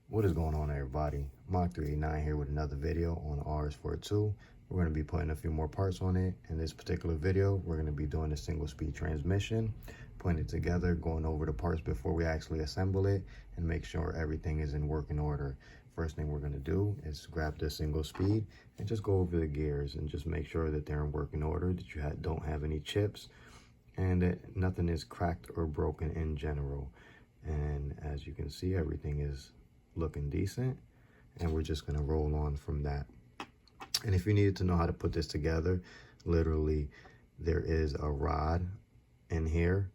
What is going on, everybody? Mach389 here with another video on the RS4 We're going to be putting a few more parts on it. In this particular video, we're going to be doing a single speed transmission, putting it together, going over the parts before we actually assemble it, and make sure everything is in working order. First thing we're going to do is grab the single speed and just go over the gears and just make sure that they're in working order, that you don't have any chips, and that nothing is cracked or broken in general. And as you can see, everything is looking decent, and we're just going to roll on from that. And if you needed to know how to put this together, literally there is a rod in here,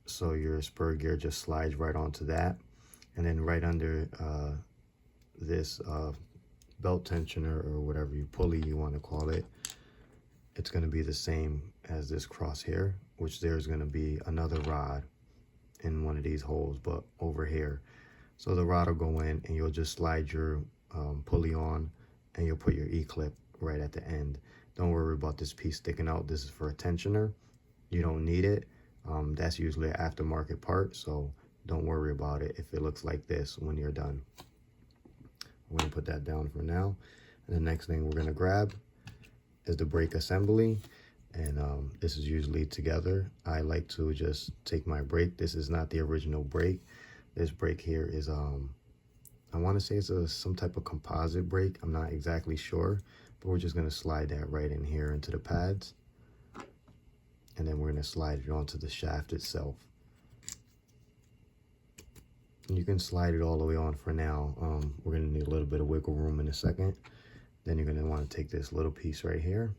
so your spur gear just slides right onto that, and then right under this belt tensioner, or whatever pulley you want to call it, it's going to be the same as this cross here, which there's going to be another rod in one of these holes, but over here. So the rod will go in, and you'll just slide your pulley on, and you'll put your E-clip right at the end. Don't worry about this piece sticking out. This is for a tensioner. You don't need it. That's usually an aftermarket part, so don't worry about it if it looks like this when you're done. We're going to put that down for now. And the next thing we're going to grab is the brake assembly. And this is usually together. I like to just take my brake. This is not the original brake. This brake here is, I want to say it's some type of composite brake. I'm not exactly sure, but we're just going to slide that right in here into the pads. And then we're going to slide it onto the shaft itself. And you can slide it all the way on for now. We're going to need a little bit of wiggle room in a second. Then you're going to want to take this little piece right here.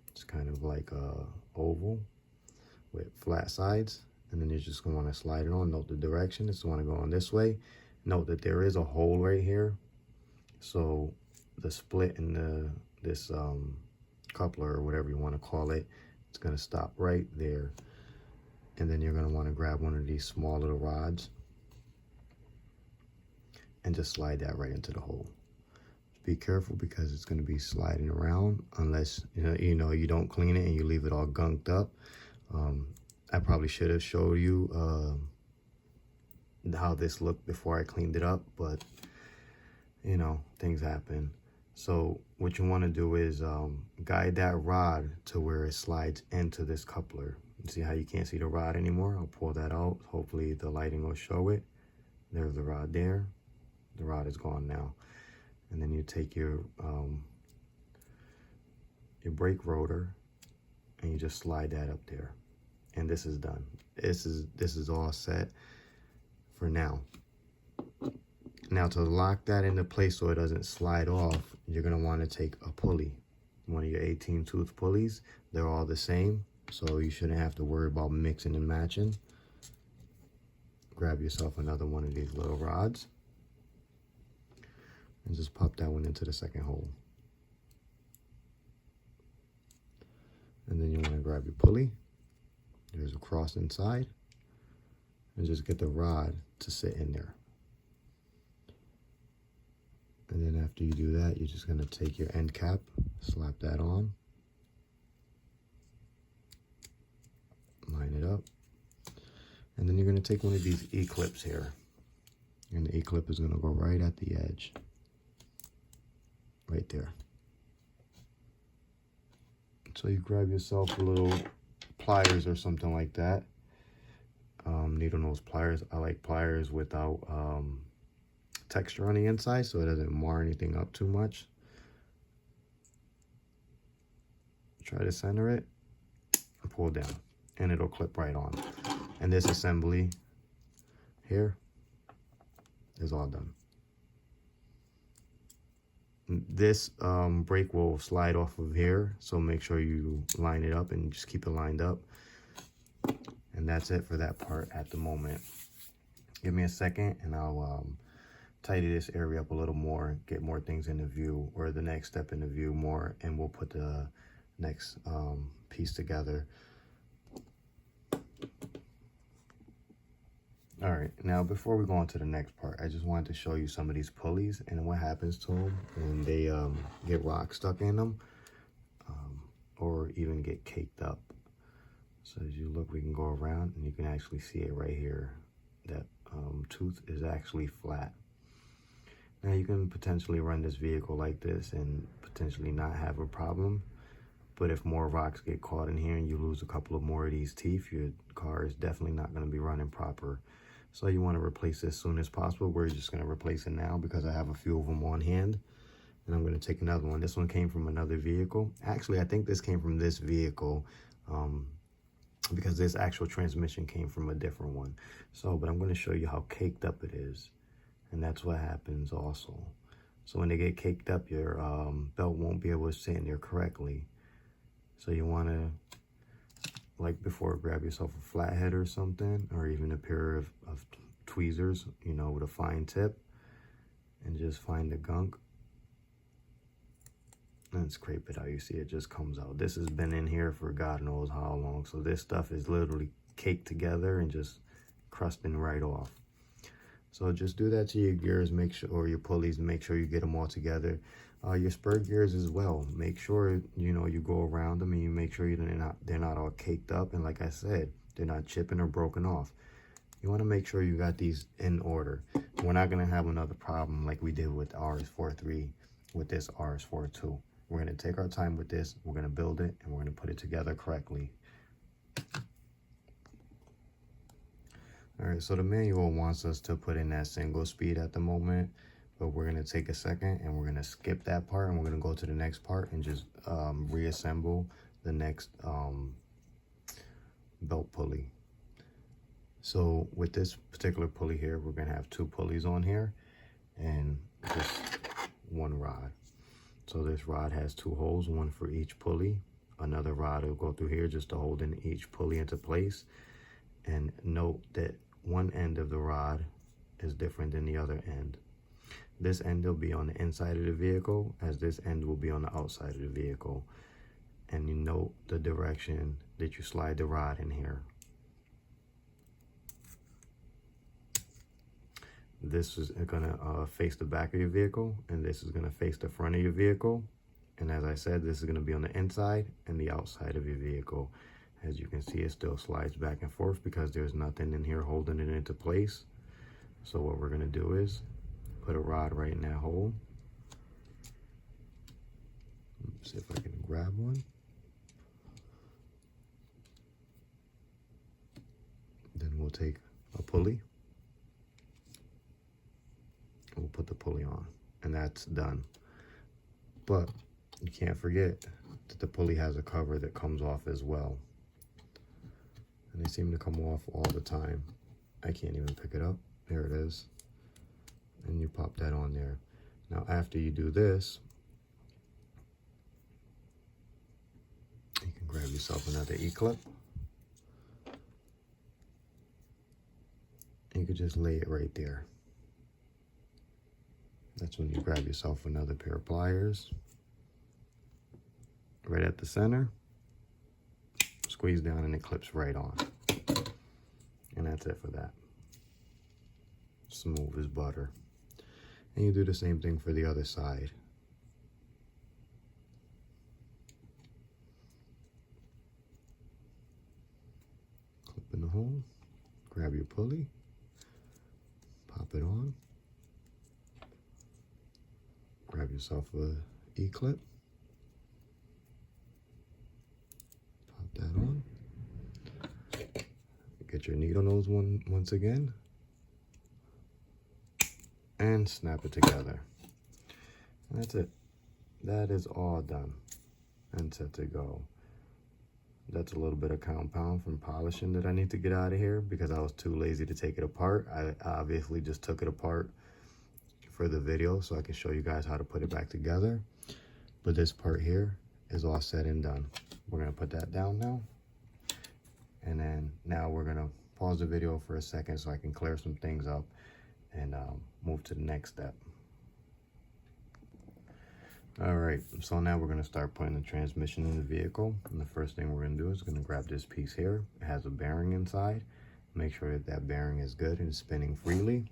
It's kind of like a oval with flat sides. And then you're just going to want to slide it on. Note the direction. It's going to go on this way. Note that there is a hole right here. So the split in this coupler, or whatever you want to call it, it's going to stop right there. And then you're going to want to grab one of these small little rods and just slide that right into the hole. Be careful, because it's going to be sliding around unless you don't clean it and you leave it all gunked up. I probably should have showed you how this looked before I cleaned it up, but things happen. So what you want to do is guide that rod to where it slides into this coupler. You see how you can't see the rod anymore? I'll pull that out. Hopefully the lighting will show it. There's the rod there. The rod is gone now. And then you take your brake rotor and you just slide that up there. And this is done. This is all set for now. Now, to lock that into place so it doesn't slide off, you're going to want to take a pulley, one of your 18 tooth pulleys. They're all the same, so you shouldn't have to worry about mixing and matching. Grab yourself another one of these little rods and just pop that one into the second hole. And then you want to grab your pulley. There's a cross inside, and just get the rod to sit in there. And then after you do that, you're just going to take your end cap, slap that on, line it up, and then you're going to take one of these E-clips here, and the E-clip is going to go right at the edge, right there. So you grab yourself a little pliers or something like that. Needle nose pliers. I like pliers without texture on the inside, so it doesn't mar anything up too much. Try to center it and pull down, and it'll clip right on. And this assembly here is all done. This brake will slide off of here, so make sure you line it up and just keep it lined up. And that's it for that part at the moment. Give me a second and I'll tidy this area up a little more, get more things in the view, or the next step in the view more, and we'll put the next piece together. All right, now before we go on to the next part, I just wanted to show you some of these pulleys and what happens to them when they get rock stuck in them, or even get caked up. So as you look, we can go around and you can actually see it right here. That tooth is actually flat. Now you can potentially run this vehicle like this and potentially not have a problem. But if more rocks get caught in here and you lose a couple of more of these teeth, your car is definitely not going to be running proper. So you want to replace this as soon as possible. We're just going to replace it now because I have a few of them on hand. And I'm going to take another one. This one came from another vehicle. Actually, I think this came from this vehicle because this actual transmission came from a different one. So, but I'm going to show you how caked up it is. And that's what happens also. So when they get caked up, your belt won't be able to sit in there correctly. So you want to, like before, grab yourself a flathead or something, or even a pair of tweezers, you know, with a fine tip, and just find the gunk and scrape it out. You see it just comes out. This has been in here for God knows how long. So this stuff is literally caked together and just crusting right off. So just do that to your gears, make sure, or your pulleys, make sure you get them all together. Your spur gears as well. Make sure, you know, you go around them and you make sure they're not all caked up. And like I said, they're not chipping or broken off. You want to make sure you got these in order. We're not going to have another problem like we did with RS4 with this RS4 We're going to take our time with this. We're going to build it and we're going to put it together correctly. All right, so the manual wants us to put in that single speed at the moment, but we're going to take a second and we're going to skip that part and we're going to go to the next part and just reassemble the next belt pulley. So with this particular pulley here, we're going to have two pulleys on here and just one rod. So this rod has two holes, one for each pulley. Another rod will go through here just to hold in each pulley into place. And note that one end of the rod is different than the other end. This end will be on the inside of the vehicle, as this end will be on the outside of the vehicle. And you note the direction that you slide the rod in here. This is gonna face the back of your vehicle, and this is gonna face the front of your vehicle. And as I said, this is gonna be on the inside and the outside of your vehicle. As you can see, it still slides back and forth because there's nothing in here holding it into place. So what we're gonna do is put a rod right in that hole. Let's see if I can grab one. Then we'll take a pulley. We'll put the pulley on, and that's done. But you can't forget that the pulley has a cover that comes off as well. And they seem to come off all the time. I can't even pick it up. There it is. And you pop that on there. Now after you do this, you can grab yourself another E-clip. And you could just lay it right there. That's when you grab yourself another pair of pliers. Right at the center. Squeeze down and it clips right on. And that's it for that. Smooth as butter. And you do the same thing for the other side. Clip in the hole. Grab your pulley. Pop it on. Grab yourself a E-clip. Pop that on. Get your needle nose once again. And snap it together. And that's it. That is all done and set to go. That's a little bit of compound from polishing that I need to get out of here because I was too lazy to take it apart. I obviously just took it apart for the video so I can show you guys how to put it back together. But this part here is all said and done. We're gonna put that down now. And then now we're gonna pause the video for a second so I can clear some things up and move to the next step. All right, so now we're gonna start putting the transmission in the vehicle. And the first thing we're gonna do is gonna grab this piece here. It has a bearing inside. Make sure that that bearing is good and spinning freely.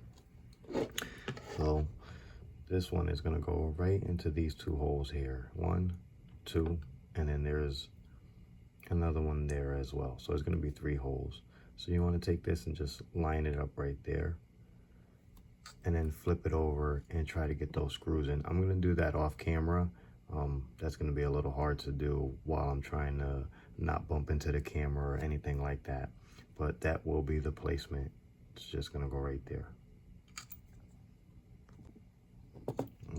So this one is going to go right into these two holes here. 1, 2, and then there's another one there as well. So it's going to be 3 holes. So you want to take this and just line it up right there. and then flip it over and try to get those screws in. I'm gonna do that off camera. That's gonna be a little hard to do while I'm trying to not bump into the camera or anything like that. But that will be the placement. It's just gonna go right there.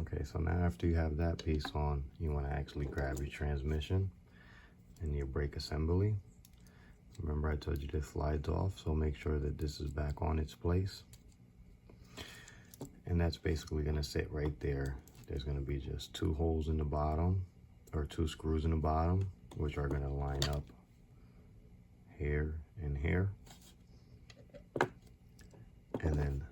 Okay, so now after you have that piece on, you wanna actually grab your transmission and your brake assembly. Remember I told you this slides off, so make sure that this is back on its place. And that's basically gonna sit right there. There's gonna be just 2 holes in the bottom, or 2 screws in the bottom, which are gonna line up here and here. And then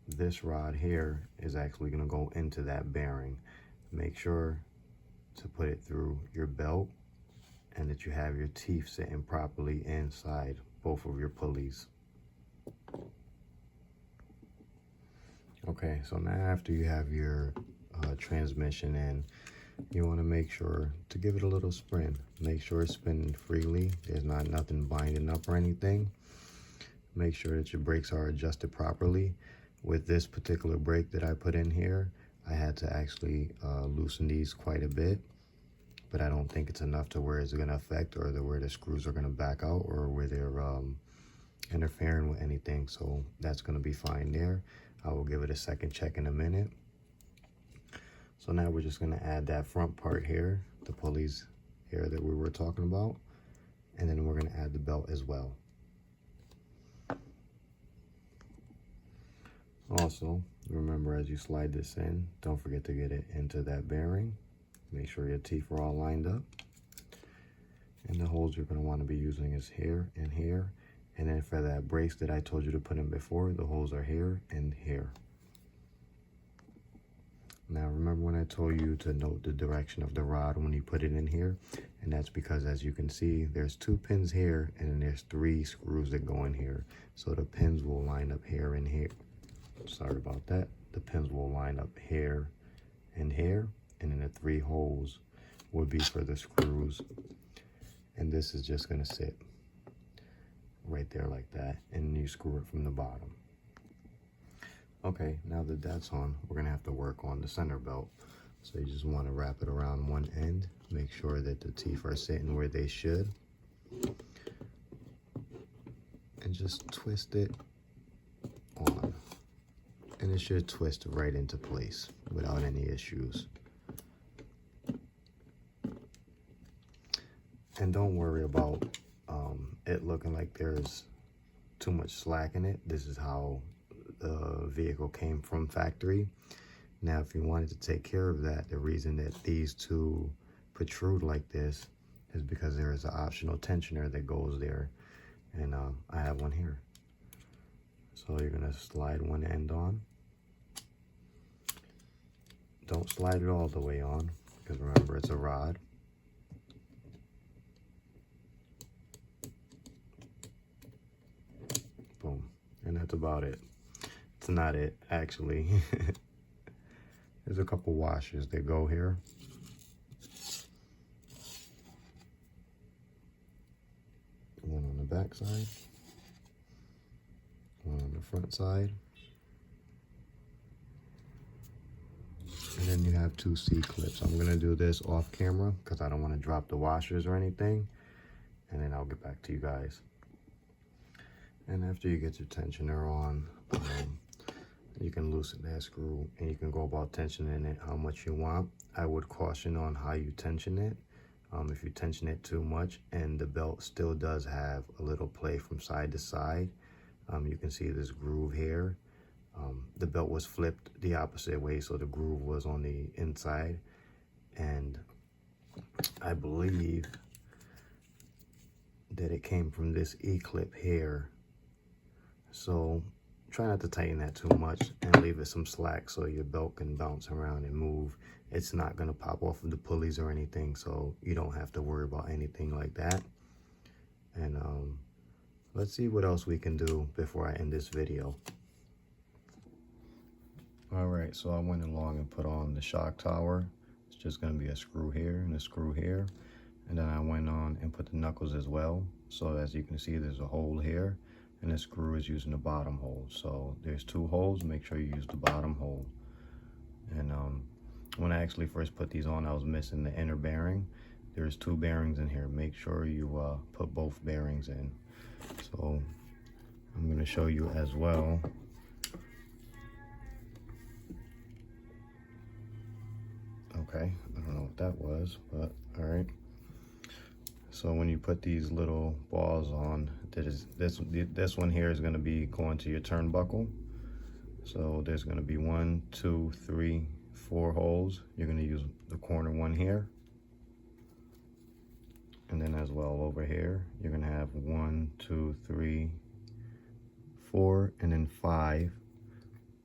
this rod here is actually gonna go into that bearing. Make sure to put it through your belt and that you have your teeth sitting properly inside both of your pulleys. Okay, so now after you have your transmission in, you want to make sure to give it a little spin. Make sure it's spinning freely. There's not nothing binding up or anything. Make sure that your brakes are adjusted properly. With this particular brake that I put in here, I had to actually loosen these quite a bit, but I don't think it's enough to where it's going to affect or where the screws are going to back out or where they're interfering with anything. So that's going to be fine there. I will give it a second check in a minute. So now we're just going to add that front part here, the pulleys here that we were talking about, and then we're going to add the belt as well. Also, remember as you slide this in, don't forget to get it into that bearing. Make sure your teeth are all lined up. And the holes you're going to want to be using is here and here. And then for that brace that I told you to put in before, the holes are here and here. Now remember when I told you to note the direction of the rod when you put it in here? And that's because, as you can see, there's 2 pins here and then there's 3 screws that go in here. So the pins will line up here and here. Sorry about that. The pins will line up here and here. And then the 3 holes would be for the screws. And this is just going to sit right there like that. And you screw it from the bottom. Okay, now that that's on, we're gonna have to work on the center belt. So you just want to wrap it around one end, make sure that the teeth are sitting where they should, and just twist it on. And it should twist right into place without any issues. And don't worry about it looking like there's too much slack in it. This is how the vehicle came from factory. Now if you wanted to take care of that, the reason that these 2 protrude like this is because there is an optional tensioner that goes there, and I have one here. So you're gonna slide one end on. Don't slide it all the way on, because remember it's a rod. Boom, and that's about it. It's not it, actually. There's a couple washers that go here. One on the back side, one on the front side, and then you have 2 C-clips. I'm gonna do this off camera because I don't want to drop the washers or anything, and then I'll get back to you guys. And after you get your tensioner on, you can loosen that screw and you can go about tensioning it how much you want. I would caution on how you tension it. If you tension it too much and the belt still does have a little play from side to side, you can see this groove here. The belt was flipped the opposite way, so the groove was on the inside. And I believe that it came from this E-clip here. So try not to tighten that too much and leave it some slack so your belt can bounce around and move. It's not going to pop off of the pulleys or anything, so you don't have to worry about anything like that. And let's see what else we can do before I end this video. Alright, so I went along and put on the shock tower. It's just going to be a screw here and a screw here. And then I went on and put the knuckles as well. So as you can see, there's a hole here. and the screw is using the bottom hole. So there's 2 holes, make sure you use the bottom hole. And when I actually first put these on, I was missing the inner bearing. There's 2 bearings in here. Make sure you put both bearings in. So I'm going to show you as well. Okay, I don't know what that was, but all right. So when you put these little balls on, this one here is going to be going to your turnbuckle. So there's going to be 1, 2, 3, 4 holes. You're going to use the corner one here. And then as well over here, you're going to have 1, 2, 3, 4, and then 5.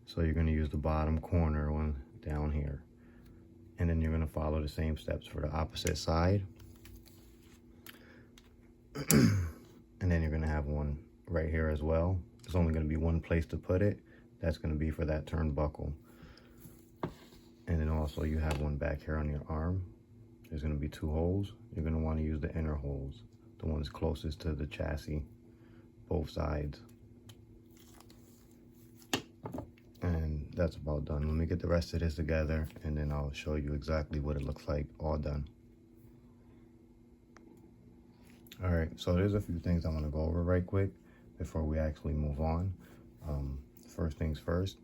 So you're going to use the bottom corner one down here. And then you're going to follow the same steps for the opposite side. And then you're going to have one right here as well. There's only going to be one place to put it. That's going to be for that turnbuckle. And then also you have one back here on your arm. There's going to be 2 holes. You're going to want to use the inner holes, the ones closest to the chassis, both sides. And that's about done. Let me get the rest of this together, and then I'll show you exactly what it looks like all done. All right, so there's a few things I want to go over right quick before we actually move on. First things first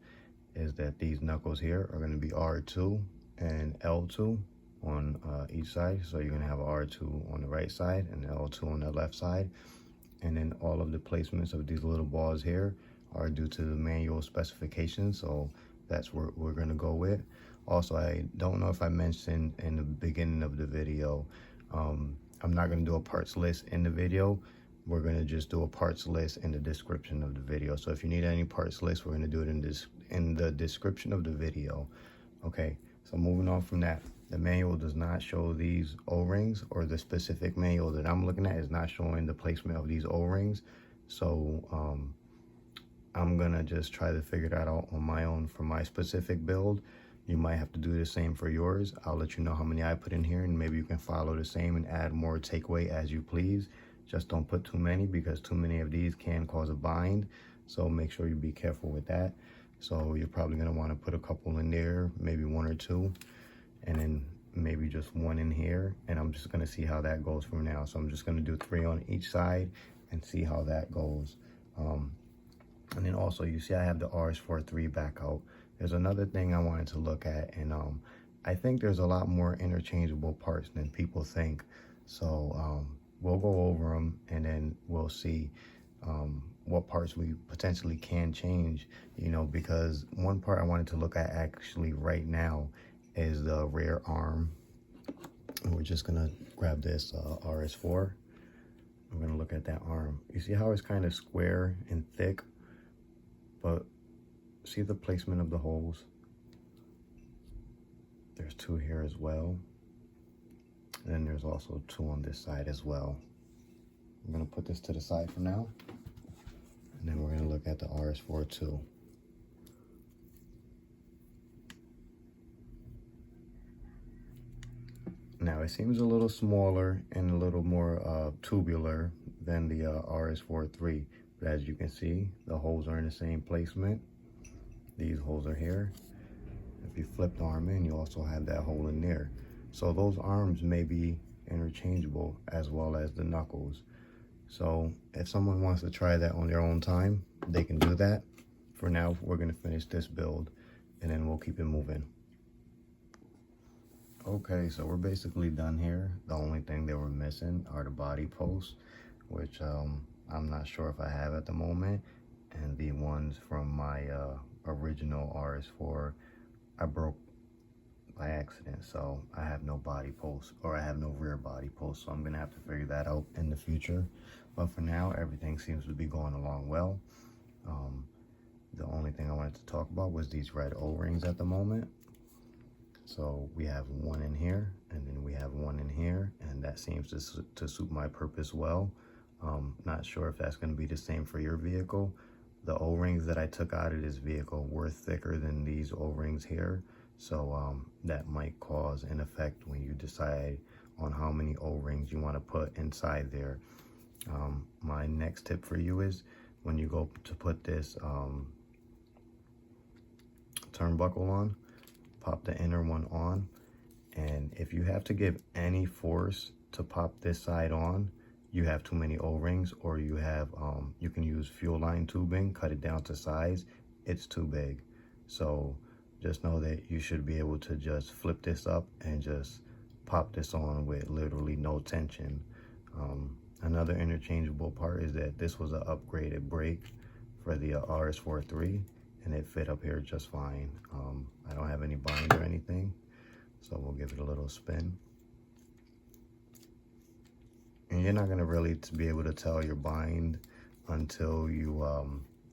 is that these knuckles here are going to be R2 and L2 on each side. So you're going to have a R2 on the right side and L2 on the left side. And then all of the placements of these little balls here are due to the manual specifications, so that's what we're going to go with. Also, I don't know if I mentioned in the beginning of the video, I'm not going to do a parts list in the video. We're going to just do a parts list in the description of the video. So if you need any parts list, we're going to do it in the description of the video. Okay, so moving on from that, the manual does not show these O-rings, or the specific manual that I'm looking at is not showing the placement of these O-rings. So I'm gonna just try to figure that out on my own for my specific build. You might have to do the same for yours. I'll let you know how many I put in here, and maybe you can follow the same and add more takeaway as you please. Just don't put too many, because too many of these can cause a bind. So make sure you be careful with that. So you're probably gonna wanna put a couple in there, maybe 1 or 2, and then maybe just 1 in here. And I'm just gonna see how that goes from now. So I'm just gonna do 3 on each side and see how that goes. And then also, you see I have the RS4 3 back out. There's another thing I wanted to look at, and I think there's a lot more interchangeable parts than people think. So we'll go over them, and then we'll see what parts we potentially can change, you know, because one part I wanted to look at actually right now is the rear arm. And we're just gonna grab this RS4. I'm gonna look at that arm. You see how it's kind of square and thick, but see the placement of the holes? There's 2 here as well. And then there's also 2 on this side as well. I'm gonna put this to the side for now. And then we're gonna look at the RS4 too. Now it seems a little smaller and a little more tubular than the RS4 3. But as you can see, the holes are in the same placement. These holes are here. If you flip the arm in, you also have that hole in there. So those arms may be interchangeable, as well as the knuckles. So if someone wants to try that on their own time, they can do that. For now, we're gonna finish this build, and then we'll keep it moving. Okay, so we're basically done here. The only thing that we're missing are the body posts, which I'm not sure if I have at the moment. And the ones from my original RS4, I broke by accident, so I have no body posts, or I have no rear body posts, so I'm gonna have to figure that out in the future. But for now, everything seems to be going along well. The only thing I wanted to talk about was these red O-rings at the moment. So we have 1 in here, and then we have 1 in here, and that seems to suit my purpose well. Not sure if that's going to be the same for your vehicle. The O-rings that I took out of this vehicle were thicker than these O-rings here, so that might cause an effect when you decide on how many O-rings you want to put inside there. My next tip for you is when you go to put this turnbuckle on, pop the inner one on, and if you have to give any force to pop this side on, you have too many O-rings, or you have you can use fuel line tubing, cut it down to size. It's too big. So just know that you should be able to just flip this up and just pop this on with literally no tension. Another interchangeable part is that this was an upgraded brake for the RS4 and it fit up here just fine. I don't have any bind or anything, so we'll give it a little spin. And you're not gonna really be able to tell your bind until you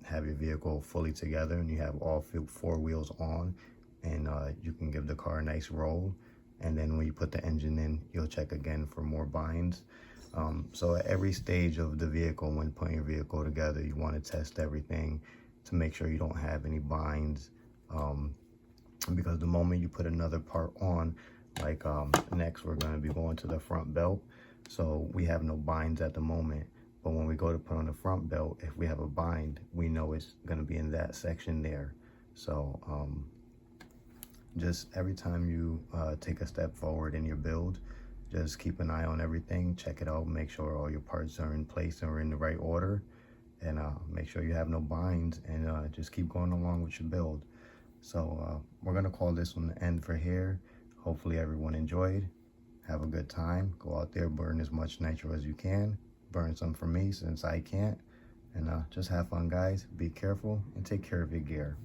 have your vehicle fully together and you have all 4 wheels on, and you can give the car a nice roll. And then when you put the engine in, you'll check again for more binds. So at every stage of the vehicle, when putting your vehicle together, you want to test everything to make sure you don't have any binds. Because the moment you put another part on, like next we're going to be going to the front belt. So we have no binds at the moment, but when we go to put on the front belt, if we have a bind, we know it's going to be in that section there. So just every time you take a step forward in your build, just keep an eye on everything, check it out, make sure all your parts are in place and are in the right order, and make sure you have no binds, and just keep going along with your build. So we're gonna call this one the end for here. Hopefully everyone enjoyed. Have a good time. Go out there, burn as much nitro as you can. Burn some for me since I can't. And just have fun, guys. Be careful and take care of your gear.